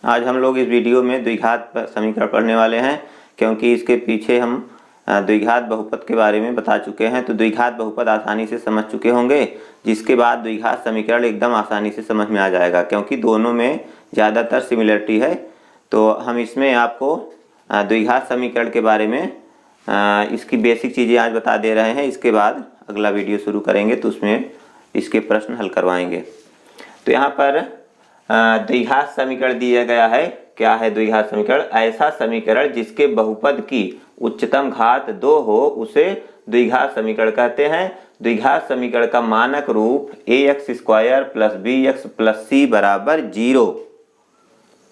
आज हम लोग इस वीडियो में द्विघात समीकरण पढ़ने वाले हैं, क्योंकि इसके पीछे हम द्विघात बहुपद के बारे में बता चुके हैं। तो द्विघात बहुपद आसानी से समझ चुके होंगे, जिसके बाद द्विघात समीकरण एकदम आसानी से समझ में आ जाएगा, क्योंकि दोनों में ज़्यादातर सिमिलरिटी है। तो हम इसमें आपको द्विघात समीकरण के बारे में इसकी बेसिक चीज़ें आज बता दे रहे हैं। इसके बाद अगला वीडियो शुरू करेंगे तो उसमें इसके प्रश्न हल करवाएंगे। तो यहाँ पर द्विघात समीकरण दिया गया है। क्या है द्विघात समीकरण? ऐसा समीकरण जिसके बहुपद की उच्चतम घात 2 हो उसे द्विघात समीकरण कहते हैं। द्विघात समीकरण का मानक रूप ax² + bx + c बराबर 0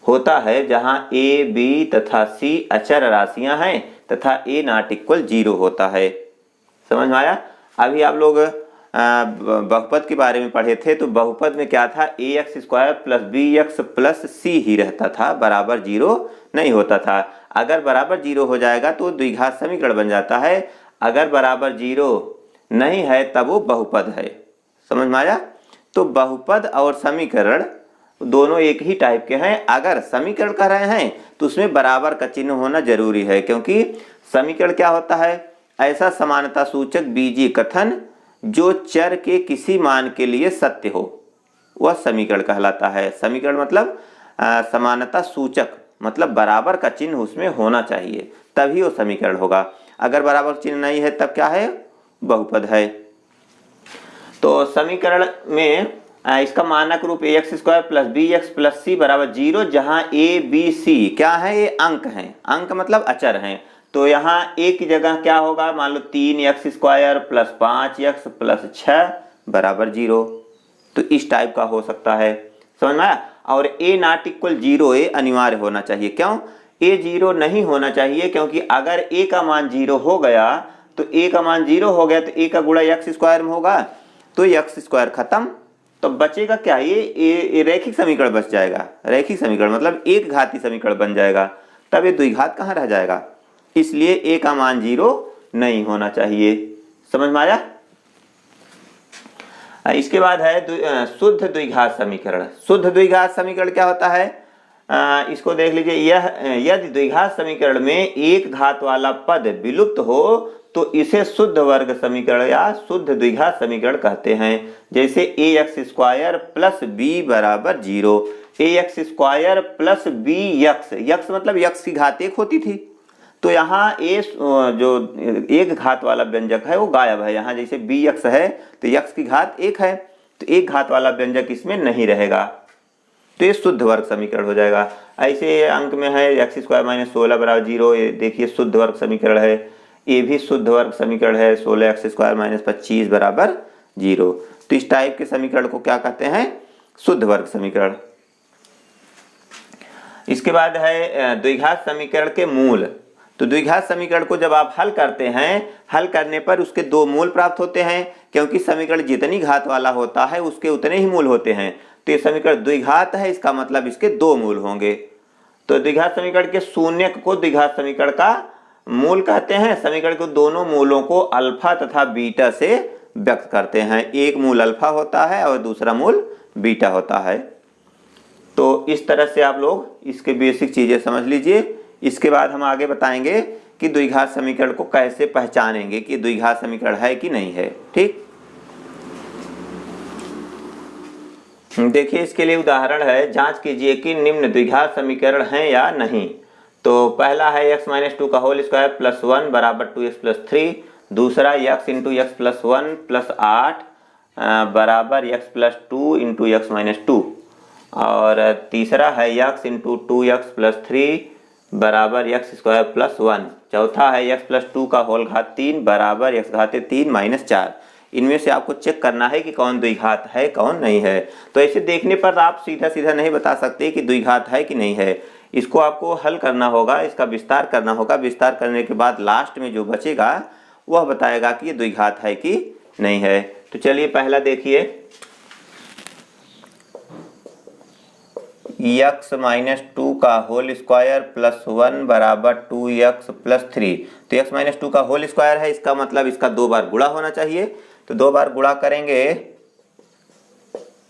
होता है, जहां a, b तथा c अचर राशियां हैं तथा a ≠ 0 होता है। समझ में आया? अभी आप लोग बहुपद के बारे में पढ़े थे, तो बहुपद में क्या था? ax² + bx + c ही रहता था, बराबर 0 नहीं होता था। अगर बराबर 0 हो जाएगा तो द्विघात समीकरण बन जाता है। अगर बराबर 0 नहीं है तब वो बहुपद है। समझ में आया? तो बहुपद और समीकरण दोनों एक ही टाइप के हैं। अगर समीकरण कर रहे हैं तो उसमें बराबर का चिन्ह होना जरूरी है, क्योंकि समीकरण क्या होता है? ऐसा समानता सूचक बीजीय कथन जो चर के किसी मान के लिए सत्य हो, वह समीकरण कहलाता है। समीकरण मतलब समानता सूचक, मतलब बराबर का चिन्ह उसमें होना चाहिए, तभी वो समीकरण होगा। अगर बराबर चिन्ह नहीं है तब क्या है? बहुपद है। तो समीकरण में इसका मानक रूप ax² + bx + c बराबर 0, जहां a, b, c क्या है? ये अंक हैं। अंक मतलब अचर हैं। तो यहाँ a की जगह क्या होगा? मान लो 3x² + 5x + 6 बराबर 0। तो इस टाइप का हो सकता है। समझ में आया? और a ≠ 0 ए अनिवार्य होना चाहिए। क्यों a 0 नहीं होना चाहिए? क्योंकि अगर a का मान 0 हो गया तो a का मान 0 हो गया तो a का गुणा x² में होगा, तो x² खत्म, तो बचेगा क्या? ये रैखिक समीकरण बच जाएगा। रैखिक समीकरण मतलब एक घाती समीकरण बन जाएगा, तब ये द्विघात कहाँ रह जाएगा? इसलिए a का मान 0 नहीं होना चाहिए। समझ में आया? इसके बाद है शुद्ध द्विघात समीकरण। शुद्ध द्विघात समीकरण क्या होता है? इसको देख लीजिए। यदि द्विघात समीकरण में एक घात वाला पद विलुप्त हो तो इसे शुद्ध वर्ग समीकरण या शुद्ध द्विघात समीकरण कहते हैं। जैसे ax² + b बराबर 0। ax² + bx, यक्स मतलब यक्स की घात 1 होती थी, तो यहाँ a जो एक घात वाला व्यंजक है वो गायब है। यहाँ जैसे bx है तो यक्स की घात 1 है, तो एक घात वाला व्यंजक इसमें नहीं रहेगा, तो ये शुद्ध वर्ग समीकरण हो जाएगा। ऐसे अंक में है x² - 16 बराबर 0, ये देखिए शुद्ध वर्ग समीकरण है। ये भी शुद्ध वर्ग समीकरण है, 16x² - 25 बराबर 0। तो इस टाइप के समीकरण को क्या कहते हैं? शुद्ध वर्ग समीकरण। इसके बाद है द्विघात समीकरण के मूल। तो द्विघात समीकरण को जब आप हल करते हैं, हल करने पर उसके 2 मूल प्राप्त होते हैं, क्योंकि समीकरण जितनी घात वाला होता है उसके उतने ही मूल होते हैं। तो ये समीकरण द्विघात है, इसका मतलब इसके 2 मूल होंगे। तो द्विघात समीकरण के शून्यक को द्विघात समीकरण का मूल कहते हैं। समीकरण के दोनों मूलों को अल्फा तथा बीटा से व्यक्त करते हैं। एक मूल अल्फा होता है और दूसरा मूल बीटा होता है। तो इस तरह से आप लोग इसके बेसिक चीजें समझ लीजिए। इसके बाद हम आगे बताएंगे कि द्विघात समीकरण को कैसे पहचानेंगे कि द्विघात समीकरण है कि नहीं है। ठीक, देखिए इसके लिए उदाहरण है। जांच कीजिए कि निम्न द्विघात समीकरण हैं या नहीं। तो पहला है x - 2 का होल स्क्वायर + 1 बराबर 2x + 3। दूसरा x × x + 1 + 8 बराबर x + 2 × x - 2। और तीसरा है x × 2x + 3 बराबर x² + 1। चौथा है x + 2 का होल घात 3 बराबर x³ - 4। इनमें से आपको चेक करना है कि कौन द्विघात है कौन नहीं है। तो ऐसे देखने पर आप सीधा सीधा नहीं बता सकते कि द्विघात है कि नहीं है। इसको आपको हल करना होगा, इसका विस्तार करना होगा। विस्तार करने के बाद लास्ट में जो बचेगा वह बताएगा कि ये द्विघात है कि नहीं है। तो चलिए पहला देखिए, x - 2 का होल स्क्वायर + 1 बराबर 2x + 3। तो x - 2 का होल स्क्वायर है, इसका मतलब इसका 2 बार गुणा होना चाहिए। तो 2 बार गुणा करेंगे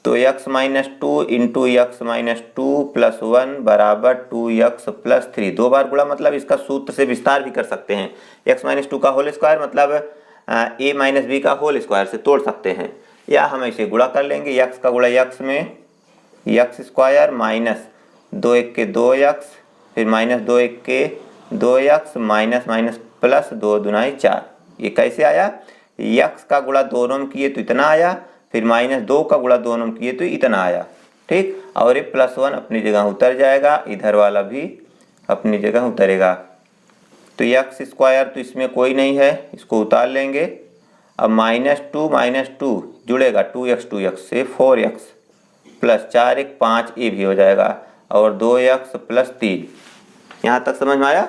तो x minus two into x minus two plus one बराबर 2x प्लस 3। दो बार गुणा मतलब इसका सूत्र से विस्तार भी कर सकते हैं। x माइनस टू का होल स्क्वायर मतलब a माइनस बी का होल स्क्वायर से तोड़ सकते हैं, या हम इसे गुणा कर लेंगे। x का गुणा x में एक्स स्क्वायर माइनस 2 के 2x, फिर माइनस 2 के 2x माइनस माइनस प्लस 2 दूनाई 4। ये कैसे आया? x का गुणा दोनों में किए तो इतना आया, फिर माइनस 2 का गुणा दोनों में किए तो इतना आया। ठीक, और ये प्लस 1 अपनी जगह उतर जाएगा, इधर वाला भी अपनी जगह उतरेगा। तो एक्स स्क्वायर तो इसमें कोई नहीं है, इसको उतार लेंगे। अब माइनस टू जुड़ेगा 2x से 4x प्लस 4 1 5 ये भी हो जाएगा, और 2x प्लस 3। यहाँ तक समझ में आया?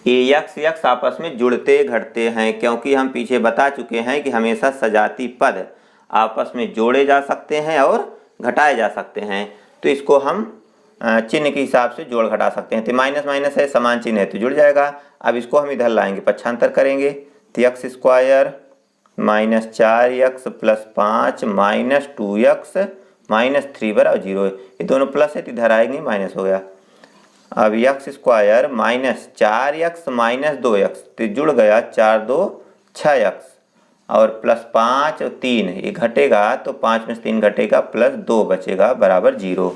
ये x आपस में जुड़ते घटते हैं, क्योंकि हम पीछे बता चुके हैं कि हमेशा सजाती पद आपस में जोड़े जा सकते हैं और घटाए जा सकते हैं। तो इसको हम चिन्ह के हिसाब से जोड़ घटा सकते हैं। तो माइनस माइनस है, समान चिन्ह है तो जुड़ जाएगा। अब इसको हम इधर लाएंगे, पक्षांतर करेंगे तो x square minus 4x plus 5 minus 2x minus 3 बराबर 0। ये दोनों प्लस है तो इधर आएंगे, माइनस हो गया। अब x square minus 4x minus 2x तो जुड़ गया 4 2 6x, और प्लस 5 और 3 ये घटेगा तो 5 में से 3 घटेगा प्लस 2 बचेगा बराबर 0।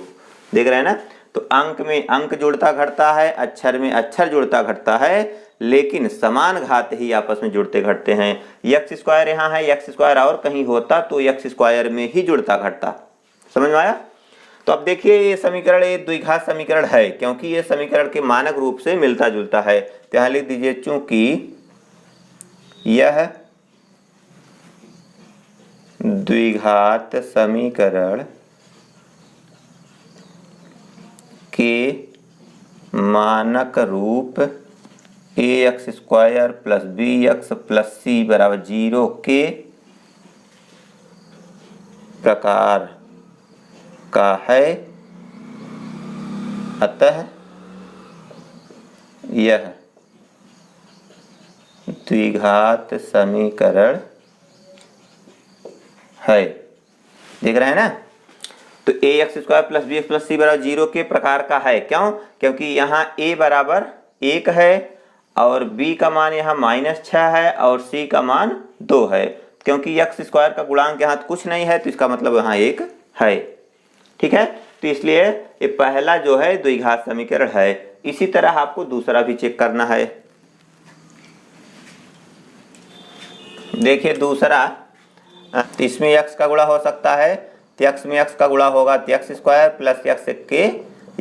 देख रहे हैं ना? तो अंक में अंक जुड़ता घटता है, अक्षर में अक्षर जुड़ता घटता है, लेकिन समान घात ही आपस में जुड़ते घटते हैं। एक्स स्क्वायर यहाँ है, एक्स स्क्वायर और कहीं होता तो एक्स स्क्वायर में ही जुड़ता घटता। समझ में आया? तो अब देखिए ये समीकरण एक द्विघात समीकरण है, क्योंकि ये समीकरण के मानक रूप से मिलता जुलता है। तो यहाँ लिख दीजिए चूंकि यह द्विघात समीकरण के मानक रूप ax square plus bx plus c बराबर 0 के प्रकार का है, अतः यह द्विघात समीकरण है। देख रहे हैं ना? तो ax square plus bx plus c बराबर 0 के प्रकार का है। क्यों? क्योंकि यहाँ a बराबर 1 है और b का मान यहाँ -6 है और c का मान 2 है। क्योंकि x स्क्वायर का गुणांक यहाँ कुछ नहीं है तो इसका मतलब यहाँ 1 है। ठीक है, तो इसलिए ये पहला जो है द्विघात समीकरण है। इसी तरह आपको दूसरा भी चेक करना है। देखिए दूसरा, इसमें x का गुणा हो सकता है तो x में x का गुणा होगा तो x स्क्वायर प्लस x के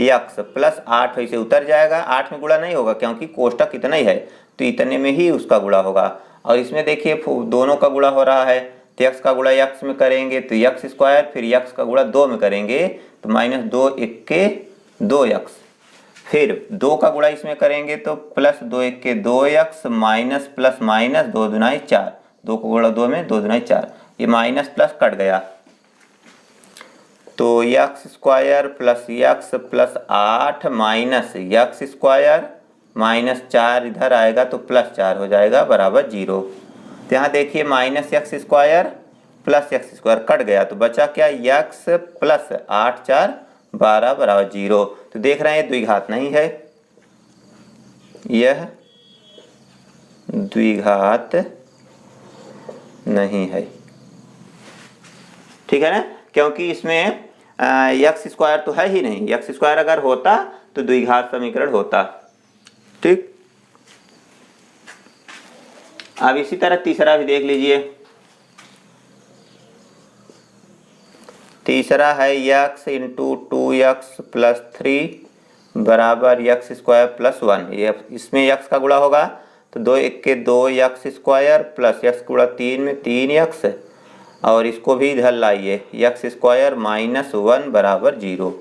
x प्लस 8 इसे उतर जाएगा। 8 में गुणा नहीं होगा क्योंकि कोष्टक इतना ही है, तो इतने में ही उसका गुणा होगा। और इसमें देखिए दोनों का गुणा हो रहा है तो x का गुणा x में करेंगे तो x स्क्वायर, फिर x का गुणा 2 में करेंगे तो माइनस 2 1 के 2x, फिर 2 का गुणा इसमें करेंगे तो प्लस 2 1 के 2x माइनस प्लस माइनस 2 दूनाई 4, 2 का गुणा 2 में 2 दूनाई 4, ये माइनस प्लस कट गया तो x square plus x plus 8 minus x square minus 4 इधर आएगा तो प्लस 4 हो जाएगा बराबर 0। तो यहाँ देखिए minus x square plus x square cut गया तो बचा क्या? एक्स प्लस 8 4 12 बराबर 0। तो देख रहे हैं द्विघात नहीं है, यह द्विघात नहीं है। ठीक है ना? क्योंकि इसमें एक्स स्क्वायर तो है ही नहीं। एक्स स्क्वायर अगर होता तो द्विघात समीकरण होता। ठीक, अब इसी तरह तीसरा भी देख लीजिए। तीसरा है x इंटू 2x प्लस 3 बराबर एक्स स्क्वायर प्लस 1। ये इसमें x का गुणा होगा तो 2 1 के 2x स्क्वायर प्लस x गुणा 3 में 3x, और इसको भी इधर लाइए एक्स स्क्वायर माइनस 1 बराबर 0।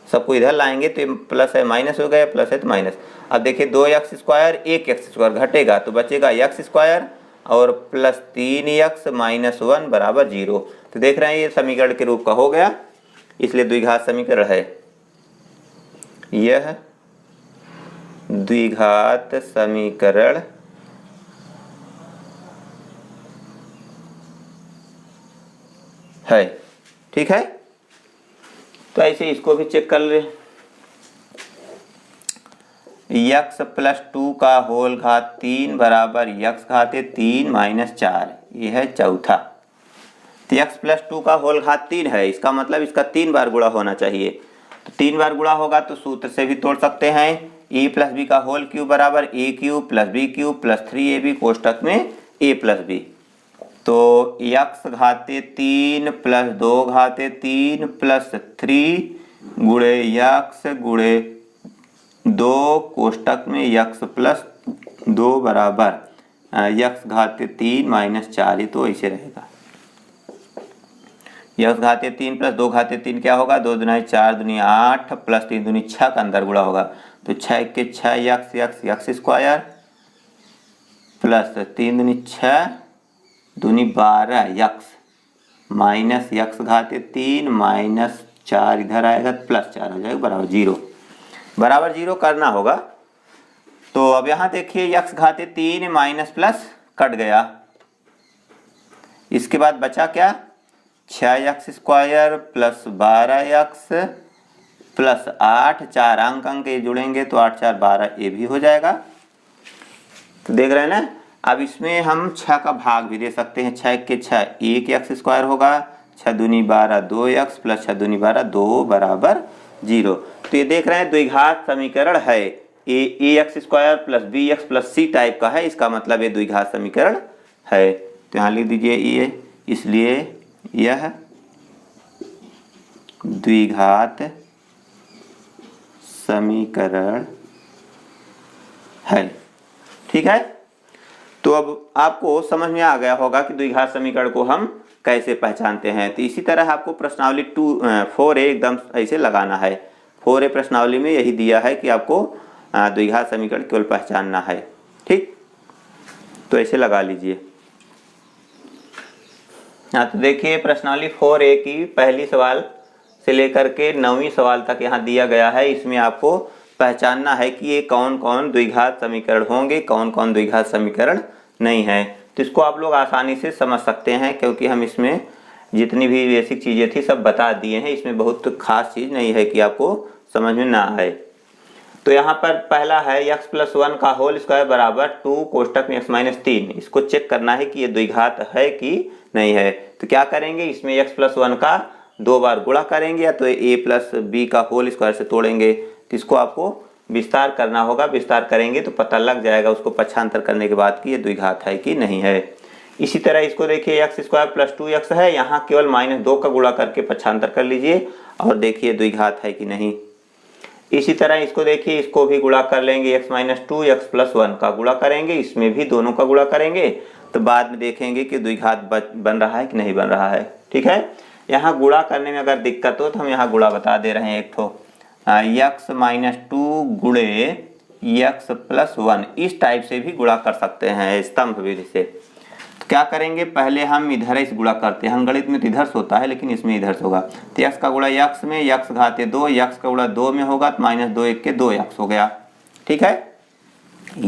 सबको इधर लाएंगे तो प्लस है माइनस हो गया, प्लस है तो माइनस। अब देखिए 2x स्क्वायर 1x स्क्वायर घटेगा तो बचेगा एक्स स्क्वायर और प्लस 3x माइनस 1 बराबर 0। तो देख रहे हैं ये समीकरण के रूप का हो गया, इसलिए द्विघात समीकरण है। यह द्विघात समीकरण है। ठीक है। तो ऐसे इसको भी चेक कर ले। यक्स प्लस 2 का होल घात 3 बराबर यक्स घाते 3 माइनस 4, ये है चौथा। तो यक्स प्लस 2 का होल घात 3 है, इसका मतलब इसका 3 बार गुणा होना चाहिए। तो 3 बार गुणा होगा तो सूत्र से भी तोड़ सकते हैं। ए प्लस बी का होल क्यूब बराबर A cube plus B cube plus 3ab कोष्टक में ए प्लस बी। तो यक्स घाते 3 प्लस 2 घाते 3 प्लस 3 गुणे यक्स गुणे 2 कोष्टक में यक्स प्लस 2 बराबर यक्स घाते 3 माइनस 4, ये तो ऐसे रहेगा। यक्स घाते 3 प्लस 2 घाते 3 क्या होगा, 2 दूनी 4 दूनी 8 प्लस 3 दूनी 6 का अंदर गुणा होगा। तो 6 के 6 x x x square plus 3 दूनी 6 दूनी 12 यक्स माइनस यक्स घाते 3 माइनस 4 इधर आएगा प्लस 4 हो जाएगा बराबर 0। बराबर 0 करना होगा। तो अब यहाँ देखिए यक्स घाते 3 माइनस प्लस कट गया। इसके बाद बचा क्या, 6 x square plus 12 x plus 8, 4 अंक ये जुड़ेंगे तो 8 4 12 ये भी हो जाएगा। तो देख रहे हैं ना। अब इसमें हम 6 का भाग भी दे सकते हैं। 6 के 6 1 यक्स स्क्वायर होगा, 6 दूनी 12 2 यक्स प्लस 6 दूनी 12 2 बराबर 0। तो ये देख रहे हैं द्विघात समीकरण है। A X square plus B X plus C type का है, इसका मतलब ये द्विघात समीकरण है। तो यहाँ लिख दीजिए ये, इसलिए यह द्विघात समीकरण है। ठीक है। तो अब आपको समझ में आ गया होगा कि द्विघात समीकरण को हम कैसे पहचानते हैं। तो इसी तरह आपको प्रश्नावली 4A एकदम ऐसे लगाना है। 4A प्रश्नावली में यही दिया है कि आपको द्विघात समीकरण केवल पहचानना है। ठीक, तो ऐसे लगा लीजिए। तो देखिए प्रश्नावली 4A की पहली सवाल से लेकर के 9वीं सवाल तक यहाँ दिया गया है। इसमें आपको पहचानना है कि ये कौन कौन द्विघात समीकरण होंगे, कौन कौन द्विघात समीकरण नहीं है। तो इसको आप लोग आसानी से समझ सकते हैं, क्योंकि हम इसमें जितनी भी बेसिक चीज़ें थी सब बता दिए हैं। इसमें बहुत खास चीज़ नहीं है कि आपको समझ में ना आए। तो यहाँ पर पहला है यक्स प्लस 1 का होल स्क्वायर बराबर 2 कोष्टक में x माइनस 3। इसको चेक करना है कि ये द्विघात है कि नहीं है। तो क्या करेंगे, इसमें यक्स प्लस 1 का 2 बार गुणा करेंगे या तो a प्लस बी का होल स्क्वायर से तोड़ेंगे। तो इसको आपको विस्तार करना होगा। विस्तार करेंगे तो पता लग जाएगा उसको पक्षांतर करने के बाद कि ये द्विघात है कि नहीं है। इसी तरह इसको देखिए एक्स स्क्वायर प्लस 2x है, यहाँ केवल -2 का गुणा करके पक्षांतर कर लीजिए और देखिए द्विघात है कि नहीं। इसी तरह इसको देखिए, इसको भी गुणा कर लेंगे, x माइनस 2 x प्लस 1 का गुणा करेंगे, इसमें भी दोनों का गुणा करेंगे तो बाद में देखेंगे कि द्विघात बन रहा है कि नहीं बन रहा है। ठीक है। यहाँ गुणा करने में अगर दिक्कत हो तो हम यहाँ गुणा बता दे रहे हैं। एक तो x माइनस 2 गुणे x प्लस 1, इस टाइप से भी गुणा कर सकते हैं स्तंभ विधि से। तो क्या करेंगे, पहले हम इधर से गुणा करते हैं। गणित में तो इधर से होता है लेकिन इसमें इधर से होगा। तो x का गुणा x में, x घाते 2, x का गुणा 2 में होगा तो -2 1 के 2x हो गया। ठीक है।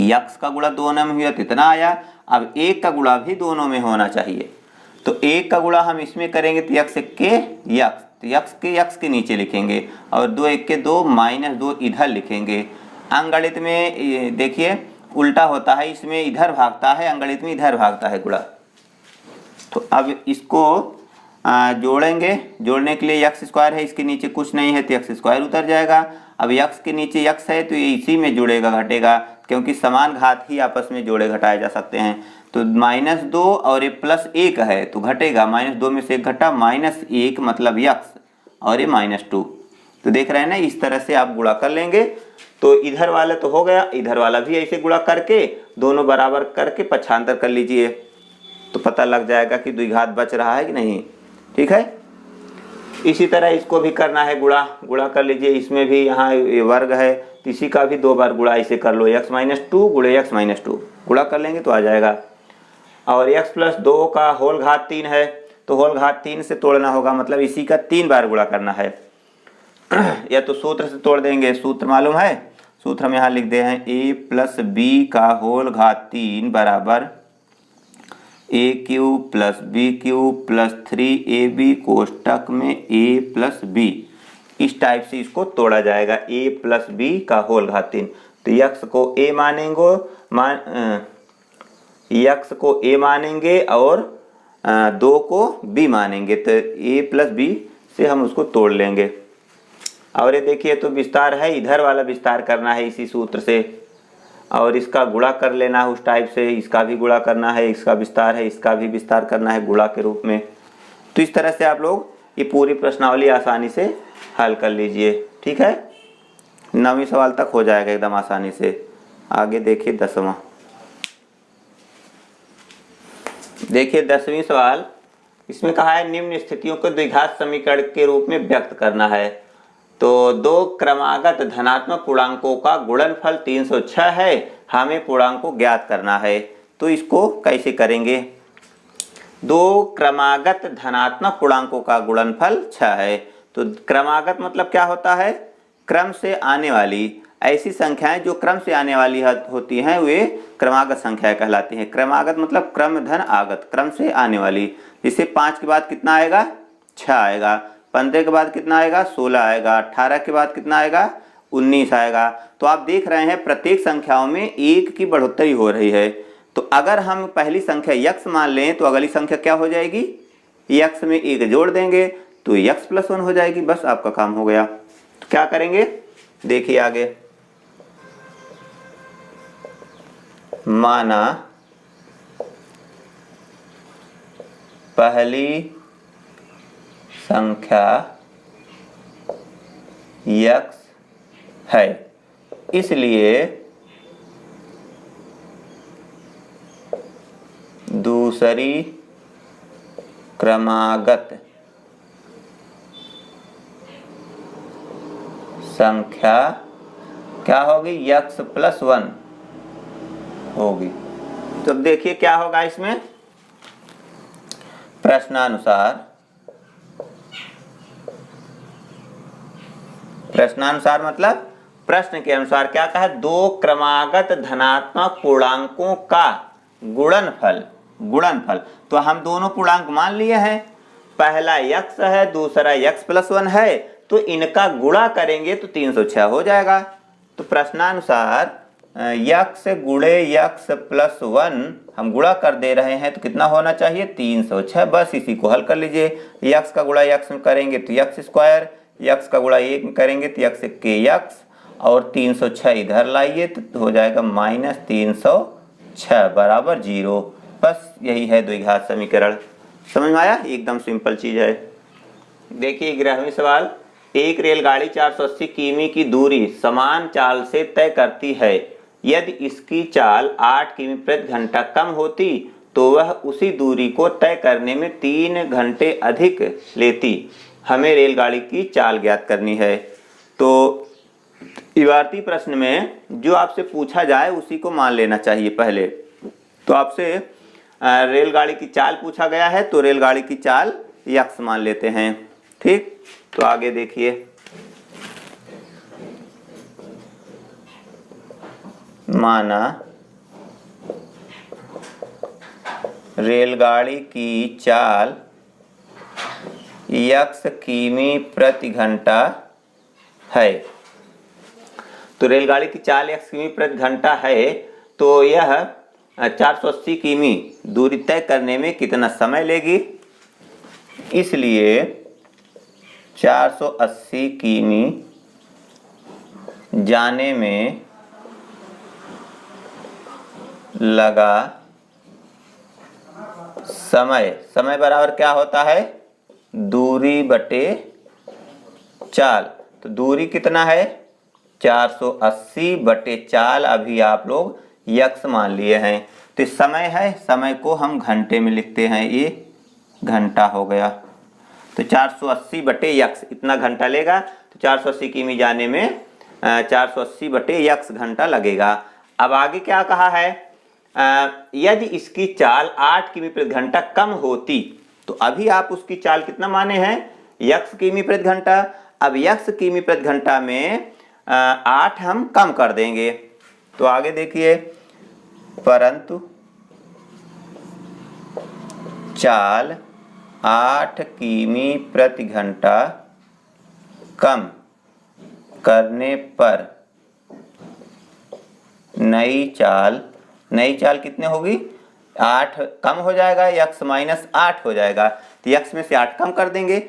x का गुणा दोनों में हुआ तो इतना आया। अब 1 का गुणा भी दोनों में होना चाहिए। तो 1 का गुणा हम इसमें करेंगे तो x 1 के x, तो x के नीचे लिखेंगे और 2 1 के 2 -2 इधर लिखेंगे। अंगणित में देखिए उल्टा होता है, इसमें इधर भागता है, अंगणित में इधर भागता है गुणा। तो अब इसको जोड़ेंगे। जोड़ने के लिए x स्क्वायर है, इसके नीचे कुछ नहीं है तो x स्क्वायर उतर जाएगा। अब x के नीचे x है तो ये इसी में जुड़ेगा घटेगा, क्योंकि समान घात ही आपस में जोड़े घटाए जा सकते हैं। तो -2 और ये +1 है तो घटेगा, -2 में से 1 घटा, -1 मतलब x और ये -2। तो देख रहे हैं ना, इस तरह से आप गुणा कर लेंगे। तो इधर वाला तो हो गया, इधर वाला भी ऐसे गुणा करके दोनों बराबर करके पक्षांतर कर लीजिए तो पता लग जाएगा कि द्विघात बच रहा है कि नहीं। ठीक है। इसी तरह इसको भी करना है गुणा कर लीजिए। इसमें भी यहाँ वर्ग है तो इसी का भी 2 बार गुणा ऐसे कर लो, x माइनस 2 गुणे x माइनस 2 गुणा कर लेंगे तो आ जाएगा। और x प्लस 2 का होल घात 3 है तो होल घात 3 से तोड़ना होगा, मतलब इसी का 3 बार गुणा करना है। या तो सूत्र से तोड़ देंगे, सूत्र मालूम है, सूत्र हम यहाँ लिख दे हैं a प्लस बी का होल घात 3 बराबर A cube plus B cube plus 3ab कोष्टक में a प्लस बी, इस टाइप से इसको तोड़ा जाएगा। a प्लस बी का होल घात 3। तो यक्स को a मानेंगे, यक्स को a मानेंगे और 2 को b मानेंगे, तो a प्लस बी से हम उसको तोड़ लेंगे। और ये देखिए तो विस्तार है, इधर वाला विस्तार करना है इसी सूत्र से, और इसका गुणा कर लेना है उस टाइप से, इसका भी गुणा करना है, इसका विस्तार है, इसका भी विस्तार करना है गुणा के रूप में। तो इस तरह से आप लोग ये पूरी प्रश्नावली आसानी से हल कर लीजिए। ठीक है, 9वीं सवाल तक हो जाएगा एकदम आसानी से। आगे देखिए 10वां। देखिए 10वीं सवाल, इसमें कहा है निम्न स्थितियों को द्विघात समीकरण के रूप में व्यक्त करना है। तो 2 क्रमागत धनात्मक पूर्णांकों का गुणनफल 306 है, हमें पूर्णांक को ज्ञात करना है। तो इसको कैसे करेंगे? 2 क्रमागत धनात्मक पूर्णांकों का गुणनफल 6 है। तो क्रमागत मतलब क्या होता है? क्रम से आने वाली। ऐसी संख्याएं जो क्रम से आने वाली होती हैं वे क्रमागत संख्याएं कहलाती हैं। क्रमागत मतलब क्रम धन आगत, क्रम से आने वाली। जैसे 5 के बाद कितना आएगा? 6 आएगा। 15 के बाद कितना आएगा? 16 आएगा। 18 के बाद कितना आएगा? 19 आएगा। तो आप देख रहे हैं प्रत्येक संख्याओं में 1 की बढ़ोतरी हो रही है। तो अगर हम पहली संख्या यक्स मान लें तो अगली संख्या क्या हो जाएगी? यक्स में 1 जोड़ देंगे तो यक्स प्लस 1 हो जाएगी। बस आपका काम हो गया। तो क्या करेंगे देखिए आगे। माना पहली संख्या यक्स है, इसलिए दूसरी क्रमागत संख्या क्या होगी? यक्स प्लस 1 होगी। तो अब देखिए क्या होगा इसमें। प्रश्नानुसार मतलब प्रश्न के अनुसार क्या कहा? 2 क्रमागत धनात्मक पूर्णांकों का गुणनफल। तो हम दोनों पूर्णांक मान लिए हैं, पहला यक्स है दूसरा यक्स प्लस 1 है, तो इनका गुणा करेंगे तो 306 हो जाएगा। तो प्रश्नानुसार यक्स गुणे यक्स प्लस 1 हम गुणा कर दे रहे हैं तो कितना होना चाहिए? 306। बस इसी को हल कर लीजिए। यक्स का गुणा यक्स में करेंगे तो यक्स स्क्वायर, यक्स का गुणा 1 में करेंगे तो यक्स के यक्स, और 306 इधर लाइए तो हो जाएगा -306 बराबर 0। बस यही है द्विघात समीकरण। समझ में आया? एकदम सिंपल चीज है। देखिए 11वीं सवाल, एक रेलगाड़ी 480 किमी की दूरी समान चाल से तय करती है। यदि इसकी चाल 8 किमी प्रति घंटा कम होती तो वह उसी दूरी को तय करने में 3 घंटे अधिक लेती। हमें रेलगाड़ी की चाल ज्ञात करनी है। तो इबारती प्रश्न में जो आपसे पूछा जाए उसी को मान लेना चाहिए पहले। तो आपसे रेलगाड़ी की चाल पूछा गया है तो रेलगाड़ी की चाल यक्स मान लेते हैं। ठीक, तो आगे देखिए। माना रेलगाड़ी की चाल यक्स किमी प्रति घंटा है। तो रेलगाड़ी की चाल यक्स किमी प्रति घंटा है, तो यह 480 किमी दूरी तय करने में कितना समय लेगी? इसलिए 480 किमी जाने में लगा समय बराबर क्या होता है? दूरी बटे चाल। तो दूरी कितना है? 480 बटे चाल। अभी आप लोग यक्स मान लिए हैं। तो समय है, समय को हम घंटे में लिखते हैं, ये घंटा हो गया। तो 480 बटे यक्स इतना घंटा लेगा। तो 480 किमी जाने में 480 बटे यक्स घंटा लगेगा। अब आगे क्या कहा है? यदि इसकी चाल 8 किमी प्रति घंटा कम होती, तो अभी आप उसकी चाल कितना माने हैं? यक्स किमी प्रति घंटा। अब यक्स किमी प्रति घंटा में 8 हम कम कर देंगे। तो आगे देखिए, परंतु चाल 8 किमी प्रति घंटा कम करने पर नई चाल कितने होगी? 8 कम हो जाएगा, यक्स माइनस 8 हो जाएगा, तो यक्स में से 8 कम कर देंगे।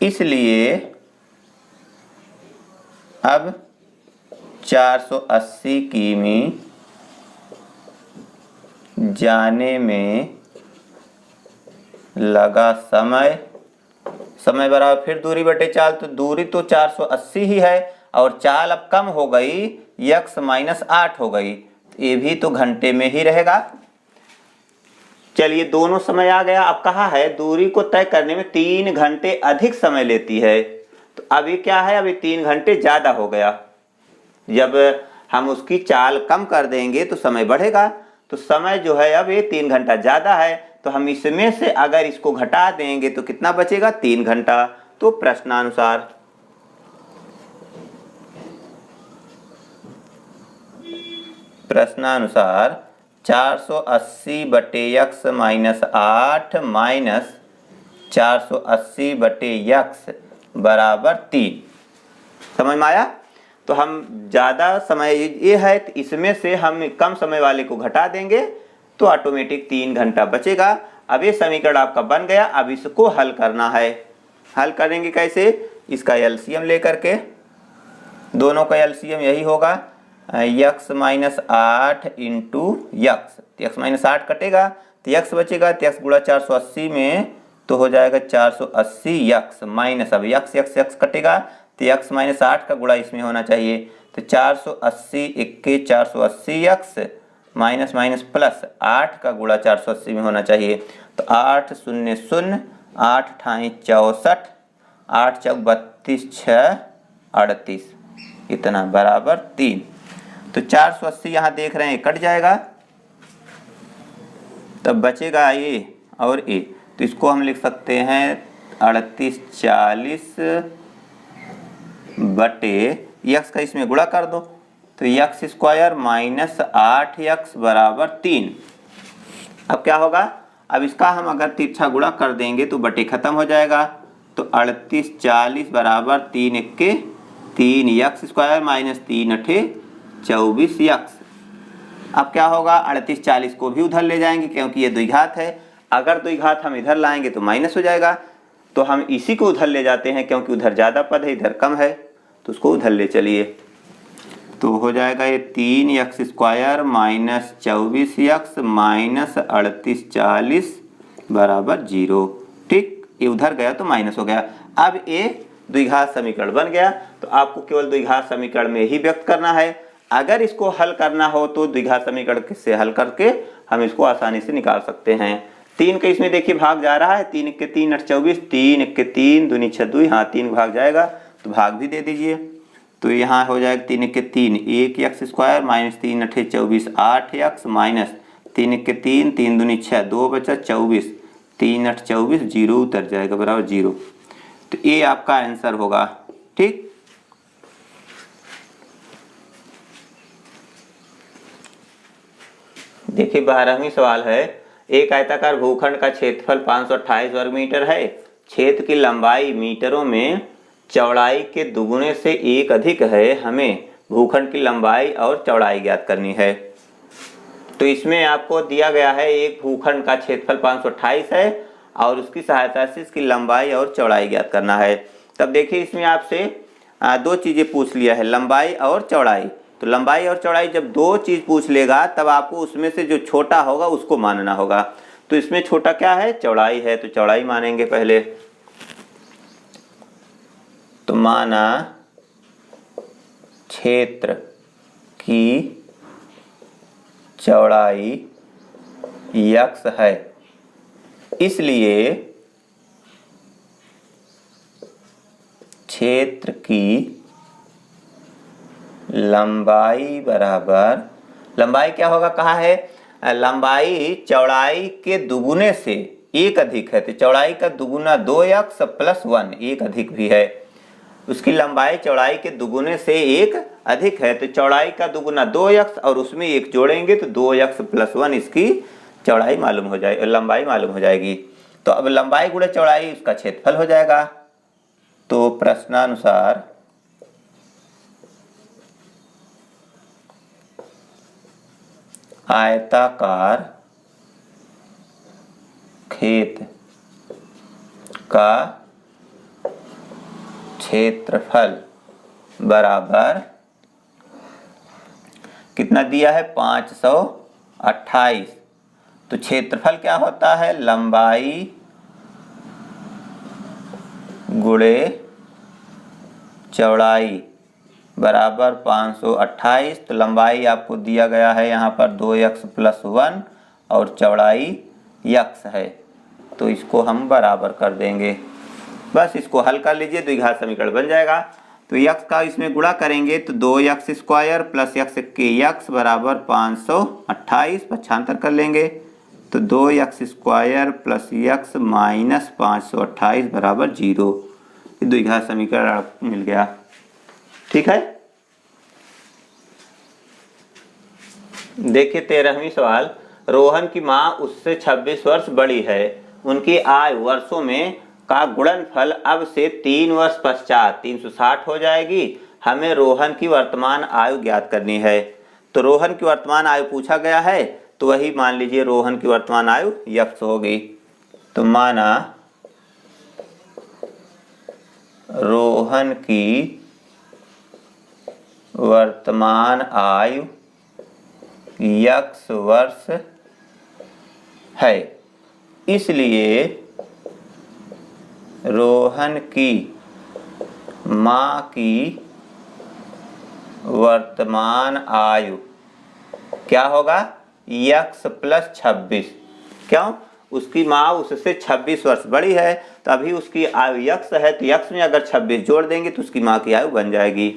इसलिए अब 480 किमी जाने में लगा समय बराबर फिर दूरी बटे चाल, तो दूरी तो 480 ही है और चाल अब कम हो गई, यक्स माइनस 8 हो गई, ये भी तो घंटे में ही रहेगा। चलिए दोनों समय आ गया। अब कहा है दूरी को तय करने में 3 घंटे अधिक समय लेती है, तो अभी क्या है, अभी 3 घंटे ज्यादा हो गया। जब हम उसकी चाल कम कर देंगे तो समय बढ़ेगा, तो समय जो है अब ये 3 घंटा ज्यादा है, तो हम इसमें से अगर इसको घटा देंगे तो कितना बचेगा? 3 घंटा। तो प्रश्नानुसार प्रश्नानुसार 480 बटे यक्स माइनस 8 माइनस 480 बटे यक्स बराबर 3। समझ में आया? तो हम ज़्यादा समय ये है, तो इसमें से हम कम समय वाले को घटा देंगे तो ऑटोमेटिक 3 घंटा बचेगा। अब ये समीकरण आपका बन गया। अब इसको हल करना है। हल करेंगे कैसे? इसका एलसीएम लेकर के, दोनों का एलसीएम यही होगा, x minus 8 into x, x minus 8 कटेगा तो यक्स बचेगा, तो यक्स गुणा 480 में तो हो जाएगा 480 यक्स माइनस, अब यक्स यक्स यक्स कटेगा तो यक्स माइनस 8 का गुणा इसमें होना चाहिए, तो 480 इक्के 480 यक्स माइनस माइनस प्लस 8 का गुणा 480 में होना चाहिए, तो 8 शून्य शून्य 8 ठाई 64 8 चौक 32 6 38 इतना बराबर 3। तो 480 यहाँ देख रहे हैं कट जाएगा, तब बचेगा ये और ये, तो इसको हम लिख सकते हैं 38 40 बटे यक्स का इसमें गुणा कर दो, तो यक्स स्क्वायर माइनस 8 यक्स बराबर 3। अब क्या होगा? अब इसका हम अगर तिरछा गुणा कर देंगे तो बटे खत्म हो जाएगा, तो 38 40 बराबर 3 इक्के 3 यक्स स्क्वायर माइनस 3 अठे 24 यक्स। अब क्या होगा? 38 40 को भी उधर ले जाएंगे क्योंकि ये द्विघात है, अगर द्विघात हम इधर लाएंगे तो माइनस हो जाएगा, तो हम इसी को उधर ले जाते हैं क्योंकि उधर ज़्यादा पद है इधर कम है, तो उसको उधर ले चलिए, तो हो जाएगा ये 3 x square minus 24 x minus 38 40 बराबर 0। ठीक, ये उधर गया तो माइनस हो गया। अब ये द्विघात समीकरण बन गया, तो आपको केवल द्विघात समीकरण में ही व्यक्त करना है। अगर इसको हल करना हो तो द्विघात समीकरण से हल करके हम इसको आसानी से निकाल सकते हैं। 3 का इसमें देखिए भाग जा रहा है, 3 इक्के 3 8 24 3 इक्के 3 दूनी 6 2, हाँ 3 भाग जाएगा तो भाग भी दे दीजिए, तो यहाँ हो जाएगा 3 इक्के 3 1 यक्स स्क्वायर माइनस 3 अठे 24 8 यक्स माइनस 3 इक्के 3 3 दूनी 6 2 बचा 24 3 8 24 0 उतर जाएगा बराबर 0, तो ये आपका आंसर होगा। ठीक, देखिए 12वां सवाल है, एक आयताकार भूखंड का क्षेत्रफल 528 वर्ग मीटर है, क्षेत्र की लंबाई मीटरों में चौड़ाई के दुगुने से एक अधिक है, हमें भूखंड की लंबाई और चौड़ाई ज्ञात करनी है। तो इसमें आपको दिया गया है एक भूखंड का क्षेत्रफल 528 है और उसकी सहायता से इसकी लंबाई और चौड़ाई ज्ञात करना है। तब देखिए इसमें आपसे दो चीजें पूछ लिया है, लंबाई और चौड़ाई। तो लंबाई और चौड़ाई जब दो चीज पूछ लेगा तब आपको उसमें से जो छोटा होगा उसको मानना होगा। तो इसमें छोटा क्या है? चौड़ाई है, तो चौड़ाई मानेंगे पहले। तो माना क्षेत्र की चौड़ाई यक्स है, इसलिए क्षेत्र की लंबाई बराबर, लंबाई क्या होगा कहा है? लंबाई चौड़ाई के दुगुने से एक अधिक है, तो चौड़ाई का दुगुना 2x प्लस 1 एक अधिक भी है, उसकी लंबाई चौड़ाई के दुगुने से एक अधिक है, तो चौड़ाई का दुगुना 2x और उसमें एक जोड़ेंगे तो 2x प्लस 1 इसकी चौड़ाई मालूम हो जाए, लंबाई मालूम हो जाएगी। तो अब लंबाई गुणे चौड़ाई उसका क्षेत्रफल हो जाएगा। तो प्रश्नानुसार आयताकार खेत का क्षेत्रफल बराबर कितना दिया है 528। तो क्षेत्रफल क्या होता है, लंबाई गुणे चौड़ाई बराबर 528। तो लंबाई आपको दिया गया है यहाँ पर 2x + 1 और चौड़ाई x है, तो इसको हम बराबर कर देंगे। बस इसको हल कर लीजिए, द्विघात समीकरण बन जाएगा। तो x का इसमें गुणा करेंगे तो 2x² + x के x बराबर 528, पक्षांतर कर लेंगे तो 2x² + x - 528 बराबर 0। द्विघात समीकरण मिल गया। ठीक है। देखिए 13वीं सवाल, रोहन की माँ उससे 26 वर्ष बड़ी है। उनकी आयु वर्षों में का गुणनफल अब से 3 वर्ष पश्चात 360 हो जाएगी। हमें रोहन की वर्तमान आयु ज्ञात करनी है। तो रोहन की वर्तमान आयु पूछा गया है, तो वही मान लीजिए रोहन की वर्तमान आयु x होगी। तो माना रोहन की वर्तमान आयु x वर्ष है, इसलिए रोहन की माँ की वर्तमान आयु क्या होगा, x + 26। क्यों, उसकी माँ उससे 26 वर्ष बड़ी है, तभी उसकी आयु x है, तो x में अगर 26 जोड़ देंगे तो उसकी माँ की आयु बन जाएगी।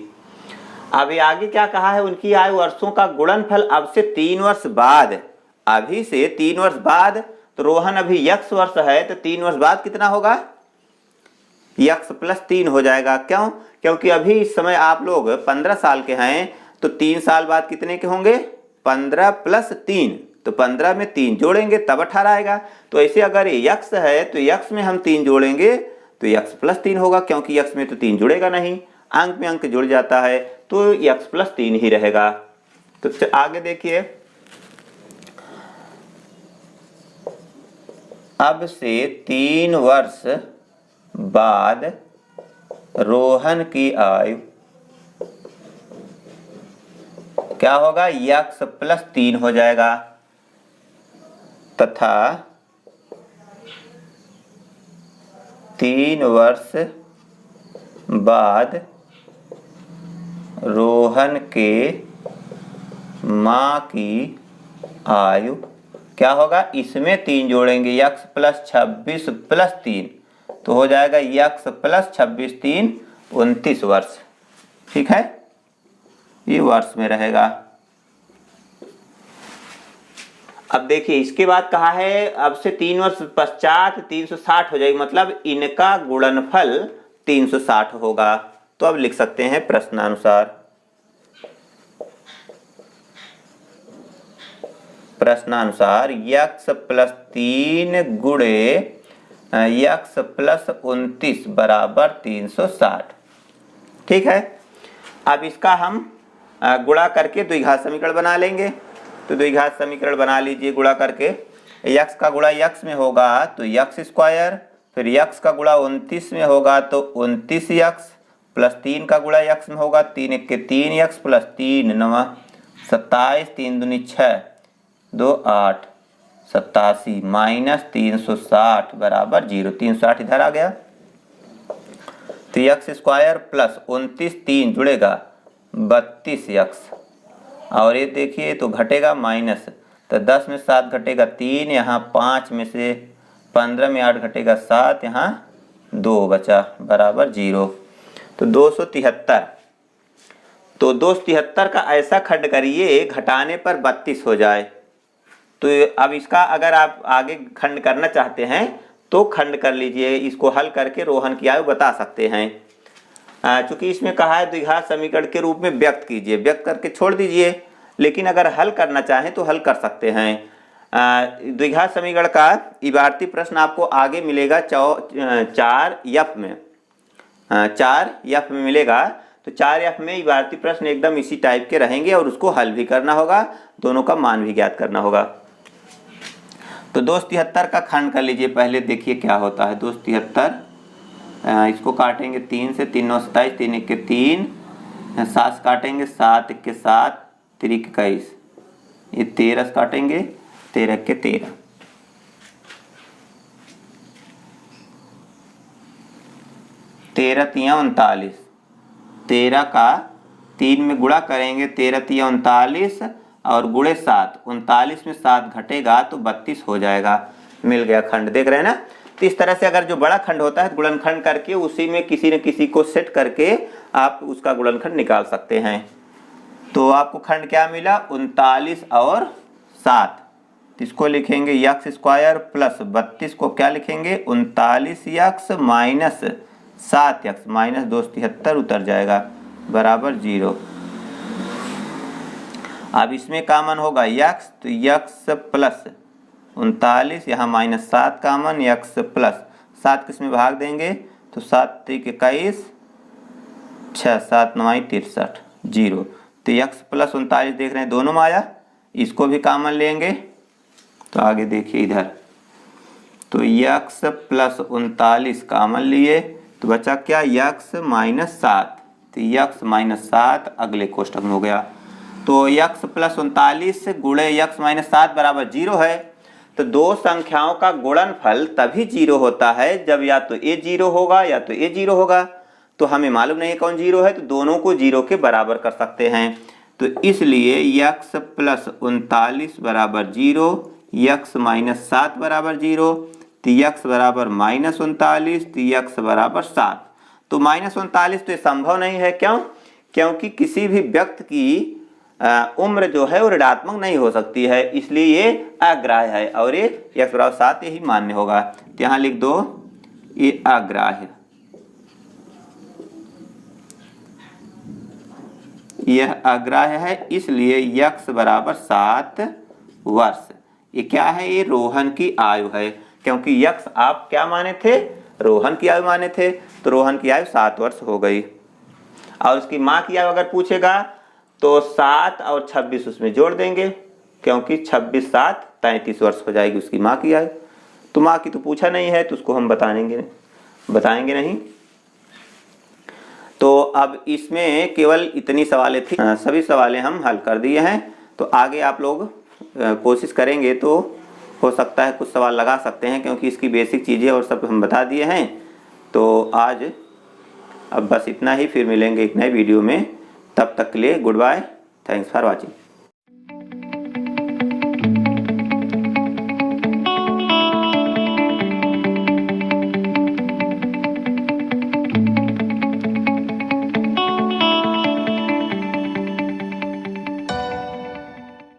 अभी आगे क्या कहा है, उनकी आयु वर्षों का गुणनफल अब से 3 वर्ष बाद, अभी से 3 वर्ष बाद, तो रोहन अभी x वर्ष है, तो 3 वर्ष बाद कितना होगा, x + 3 हो जाएगा। क्यों, क्योंकि अभी इस समय आप लोग 15 साल के हैं, तो 3 साल बाद कितने के होंगे, 15 + 3, तो 15 में 3 जोड़ेंगे तब 18 आएगा। तो ऐसे अगर x है तो x में हम 3 जोड़ेंगे तो x + 3 होगा, क्योंकि x में तो 3 जुड़ेगा नहीं, अंक में अंक जुड़ जाता है, तो x + 3 ही रहेगा। तो आगे देखिए, अब से 3 वर्ष बाद रोहन की आयु क्या होगा, x + 3 हो जाएगा, तथा 3 वर्ष बाद रोहन के माँ की आयु क्या होगा, इसमें 3 जोड़ेंगे, x + 26 + 3, तो हो जाएगा x + 26 3 29 वर्ष। ठीक है, ये वर्ष में रहेगा। अब देखिए इसके बाद कहा है अब से 3 वर्ष पश्चात 360 हो जाएगी, मतलब इनका गुणनफल 360 होगा। तो अब लिख सकते हैं प्रश्नानुसार, x + 3 गुणे x + 29 बराबर 360। ठीक है, अब इसका हम गुणा करके द्विघात समीकरण बना लेंगे। तो द्विघात समीकरण बना लीजिए गुणा करके, x का गुणा x में होगा तो x², फिर x का गुणा 29 में होगा तो 29x, + 3 का गुणा x में होगा 3 × 1 = 3x + 3 × 9 = 27, 3 दूनी 6, 2 8, 87 - 360 बराबर 0। 360 इधर आ गया, तो x² + 29 3 जुड़ेगा 32x, और ये देखिए तो घटेगा माइनस, तो 10 में 7 घटेगा 3, यहाँ 5 में से 15 में 8 घटेगा 7, यहाँ 2 बचा बराबर 0। तो 273, तो 273 का ऐसा खंड करिए घटाने पर 32 हो जाए। तो अब इसका अगर आप आगे खंड करना चाहते हैं तो खंड कर लीजिए, इसको हल करके रोहन की आयु बता सकते हैं। चूंकि इसमें कहा है द्विघात समीकरण के रूप में व्यक्त कीजिए, व्यक्त करके छोड़ दीजिए, लेकिन अगर हल करना चाहें तो हल कर सकते हैं। द्विघात समीकरण का इबारती प्रश्न आपको आगे मिलेगा 4F में, 4F में मिलेगा। तो 4F में इबारती प्रश्न एकदम इसी टाइप के रहेंगे और उसको हल भी करना होगा, दोनों का मान भी ज्ञात करना होगा। तो 273 का खंड कर लीजिए, पहले देखिए क्या होता है। 273 इसको काटेंगे 3 से, 3 9 27, 3 1 के 3, 7 काटेंगे, 7 1 के 7, 3 21, ये 13 काटेंगे, 13 के 13, 13 तिया 39, 13 का 3 में गुणा करेंगे, 13 तिया 39 और गुणे 7, 39 में 7 घटेगा तो 32 हो जाएगा। मिल गया खंड, देख रहे हैं ना। तो इस तरह से अगर जो बड़ा खंड होता है गुणनखंड करके उसी में किसी न किसी को सेट करके आप उसका गुणनखंड निकाल सकते हैं। तो आपको खंड क्या मिला, 39 और 7, इसको लिखेंगे यक्स स्क्वायर प्लस 32 को क्या लिखेंगे 39 यक्स माइनस 7 यक्स माइनस 273 उतर जाएगा बराबर 0। अब इसमें कॉमन होगा यक्स, तो यक्स प्लस 39, यहाँ माइनस 7 कॉमन, यक्स प्लस 7 किस में भाग देंगे तो 7 3 21, 6 7 9 63 0। तो यक्स प्लस 39 देख रहे हैं दोनों में आया, इसको भी कॉमन लेंगे। तो आगे देखिए इधर, तो यक्स प्लस 39 कॉमन लिए तो बचा क्या यक्स माइनस 7, तो यक्स माइनस 7 अगले कोष्ठक में हो गया। तो यक्स प्लस 39 गुणे यक्स माइनस 7 बराबर 0 है। तो दो संख्याओं का गुणनफल तभी 0 होता है जब या तो ए 0 होगा या तो ए 0 होगा। तो हमें मालूम नहीं कौन 0 है, तो दोनों को 0 के बराबर कर सकते हैं। तो इसलिए यक्स प्लस 39 बराबर 0, यक्स माइनस 7 बराबर 0, तो यक्स बराबर माइनस 39, तो यक्स बराबर 7। तो माइनस 39 तो ये संभव नहीं है, क्यों? क्योंकि किसी भी व्यक्ति की उम्र जो है वो ऋणात्मक नहीं हो सकती है, इसलिए ये अग्राह्य है और ये यक्स बराबर 7 यही मान्य होगा। तो यहाँ लिख दो ये अग्राह्य, यह अग्राह्य है, इसलिए यक्स बराबर 7 वर्ष। ये क्या है, ये रोहन की आयु है, क्योंकि यक्स आप क्या माने थे, रोहन की आयु माने थे, तो रोहन की आयु 7 वर्ष हो गई। और उसकी माँ की आयु अगर पूछेगा तो 7 और 26 उसमें जोड़ देंगे, क्योंकि 26 7 33 वर्ष हो जाएगी उसकी माँ की आयु। तो माँ की तो पूछा नहीं है, तो उसको हम बताएंगे नहीं। तो अब इसमें केवल इतनी सवालें थी, सभी सवालें हम हल कर दिए हैं। तो आगे आप लोग कोशिश करेंगे तो हो सकता है कुछ सवाल लगा सकते हैं, क्योंकि इसकी बेसिक चीज़ें और सब हम बता दिए हैं। तो आज अब बस इतना ही, फिर मिलेंगे एक नए वीडियो में। तब तक के लिए goodbye, thanks for watching.